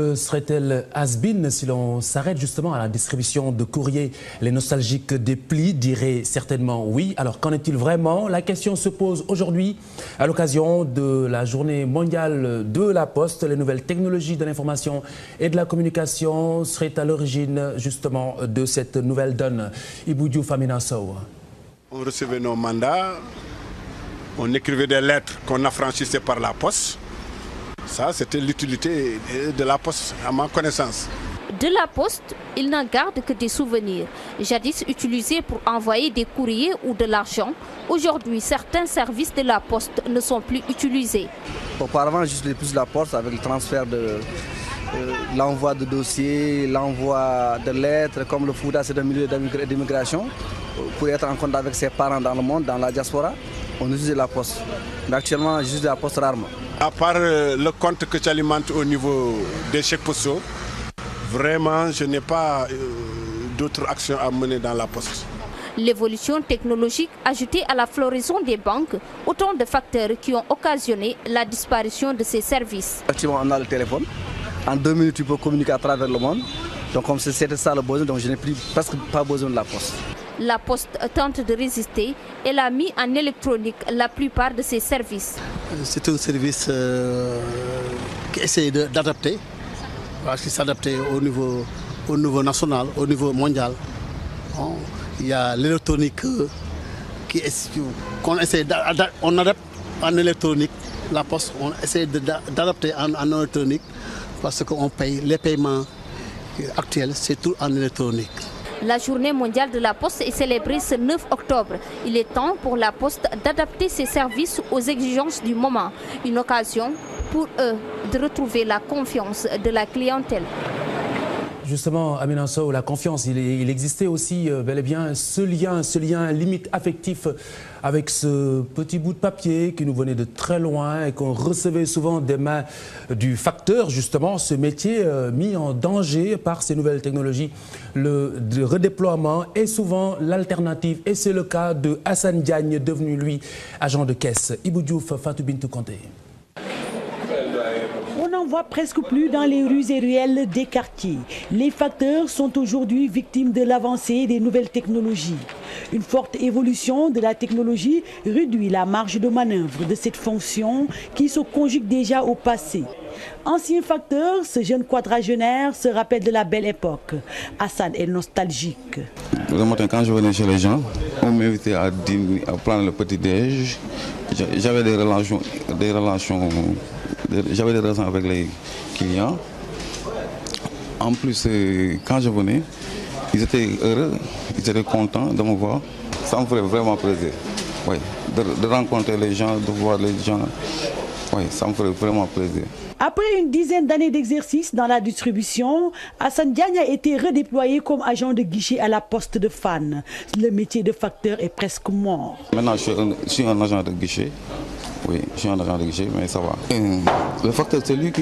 Serait-elle has-been si l'on s'arrête justement à la distribution de courriers? Les nostalgiques des plis diraient certainement oui. Alors qu'en est-il vraiment? La question se pose aujourd'hui à l'occasion de la journée mondiale de la Poste. Les nouvelles technologies de l'information et de la communication seraient à l'origine justement de cette nouvelle donne. Ibou Diouf, Amina Sow. On recevait nos mandats, on écrivait des lettres qu'on affranchissait par la Poste. Ça, c'était l'utilité de la Poste, à ma connaissance. De la Poste, il n'en garde que des souvenirs. Jadis utilisés pour envoyer des courriers ou de l'argent, aujourd'hui, certains services de la Poste ne sont plus utilisés. Auparavant, j'utilisais plus la Poste avec le transfert de l'envoi de dossiers, l'envoi de lettres, comme le Fouta, c'est un milieu d'immigration, pour être en contact avec ses parents dans le monde, dans la diaspora. On utilisait la Poste. Mais actuellement, j'utilise la Poste rarement. À part le compte que tu alimentes au niveau des chèques postaux, vraiment, je n'ai pas d'autres actions à mener dans la Poste. L'évolution technologique ajoutée à la floraison des banques, autant de facteurs qui ont occasionné la disparition de ces services. Actuellement, on a le téléphone. En 2 minutes, tu peux communiquer à travers le monde. Donc, comme c'était ça le besoin, donc je n'ai presque pas besoin de la Poste. La Poste tente de résister. Elle a mis en électronique la plupart de ses services. C'est un service qui essaie d'adapter, qui s'adapter au niveau national, au niveau mondial. Il y a l'électronique qu'on essaie on adapte en électronique. La Poste, on essaie d'adapter en électronique parce qu'on paye les paiements actuels, c'est tout en électronique. La journée mondiale de la Poste est célébrée ce 9 octobre. Il est temps pour la Poste d'adapter ses services aux exigences du moment. Une occasion pour eux de retrouver la confiance de la clientèle. Justement, Amina Sow, la confiance, il existait aussi bel et bien ce lien limite affectif avec ce petit bout de papier qui nous venait de très loin et qu'on recevait souvent des mains du facteur, justement, ce métier mis en danger par ces nouvelles technologies. Le redéploiement est souvent l'alternative et c'est le cas de Hassan Diagne, devenu lui agent de caisse. Ibou Diouf, Fatou Bintou Kanté. On n'en voit presque plus dans les rues et ruelles des quartiers. Les facteurs sont aujourd'hui victimes de l'avancée des nouvelles technologies. Une forte évolution de la technologie réduit la marge de manœuvre de cette fonction qui se conjugue déjà au passé. Ancien facteur, ce jeune quadragénaire se rappelle de la belle époque. Hassan est nostalgique. Le matin, quand je venais chez les gens, on m'invitait à prendre le petit-déj. J'avais des relations avec les clients. En plus, quand je venais, ils étaient heureux, ils étaient contents de me voir. Ça me ferait vraiment plaisir. Oui, de rencontrer les gens, de voir les gens. Oui, ça me ferait vraiment plaisir. Après une dizaine d'années d'exercice dans la distribution, Hassan Diagne a été redéployé comme agent de guichet à la Poste de Fann. Le métier de facteur est presque mort. Maintenant, je suis un agent de guichet. Oui, je suis un agent de guichet, mais ça va. Le facteur, c'est lui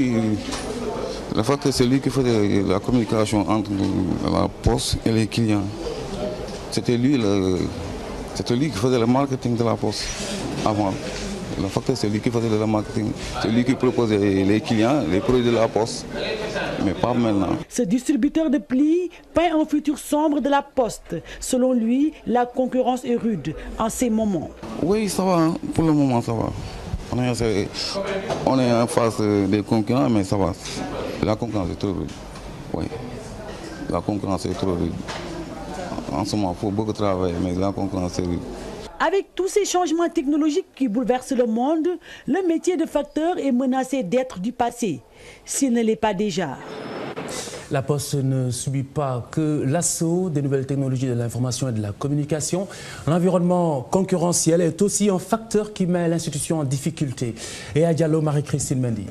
qui faisait la communication entre la Poste et les clients. C'était lui qui faisait le marketing de la Poste avant. Le facteur, c'est lui qui faisait le marketing. C'est lui qui proposait les clients, les produits de la Poste, mais pas maintenant. Ce distributeur de plis peint un futur sombre de la Poste. Selon lui, la concurrence est rude en ces moments. Oui, ça va. Hein. Pour le moment, ça va. On est en face des concurrents, mais ça va. La concurrence est trop rude. Oui. La concurrence est trop rude. En ce moment, il faut beaucoup travailler, mais la concurrence est rude. Avec tous ces changements technologiques qui bouleversent le monde, le métier de facteur est menacé d'être du passé, s'il ne l'est pas déjà. La Poste ne subit pas que l'assaut des nouvelles technologies de l'information et de la communication. L'environnement concurrentiel est aussi un facteur qui met l'institution en difficulté. Et à Diallo, Marie-Christine Mendy.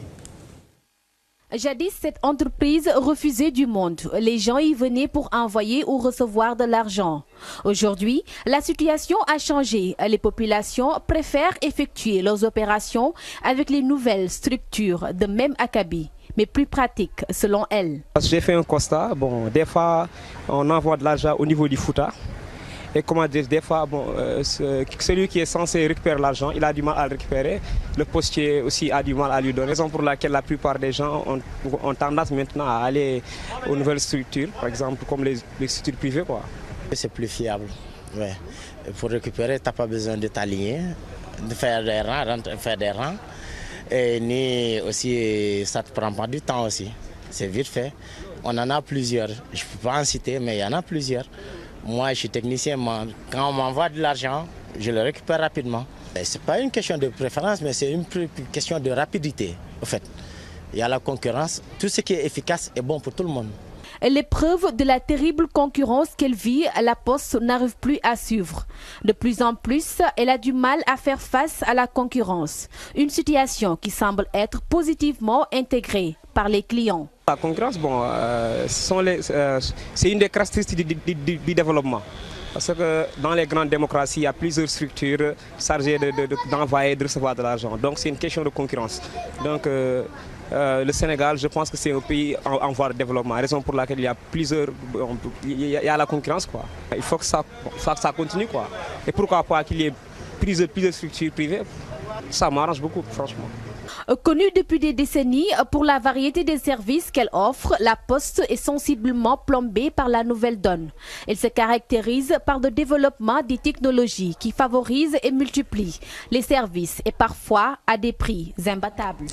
Jadis, cette entreprise refusait du monde. Les gens y venaient pour envoyer ou recevoir de l'argent. Aujourd'hui, la situation a changé. Les populations préfèrent effectuer leurs opérations avec les nouvelles structures de même acabit, mais plus pratiques selon elles. J'ai fait un constat. Des fois, on envoie de l'argent au niveau du Fouta. Et comment dire, des fois, bon, celui qui est censé récupérer l'argent, il a du mal à le récupérer. Le postier aussi a du mal à lui donner. Raison pour laquelle la plupart des gens ont tendance maintenant à aller aux nouvelles structures, par exemple comme les structures privées, quoi. C'est plus fiable. Ouais. Pour récupérer, tu n'as pas besoin de t'aligner, de faire des rangs. Et ni aussi, ça ne te prend pas du temps aussi. C'est vite fait. On en a plusieurs. Je ne peux pas en citer, mais il y en a plusieurs. Moi, je suis technicien. Quand on m'envoie de l'argent, je le récupère rapidement. Ce n'est pas une question de préférence, mais c'est une question de rapidité. En fait, il y a la concurrence. Tout ce qui est efficace est bon pour tout le monde. L'épreuve de la terrible concurrence qu'elle vit, la Poste n'arrive plus à suivre. De plus en plus, elle a du mal à faire face à la concurrence. Une situation qui semble être positivement intégrée par les clients. La concurrence, bon, c'est une des caractéristiques du développement. Parce que dans les grandes démocraties, il y a plusieurs structures chargées d'envoyer et de recevoir de l'argent. Donc c'est une question de concurrence. Donc le Sénégal, je pense que c'est un pays en voie de développement, raison pour laquelle il y a la concurrence, quoi. Il faut que ça continue, quoi. Et pourquoi pas qu'il y ait plusieurs structures privées, ça m'arrange beaucoup, franchement. Connue depuis des décennies pour la variété des services qu'elle offre, la Poste est sensiblement plombée par la nouvelle donne. Elle se caractérise par le développement des technologies qui favorisent et multiplient les services et parfois à des prix imbattables.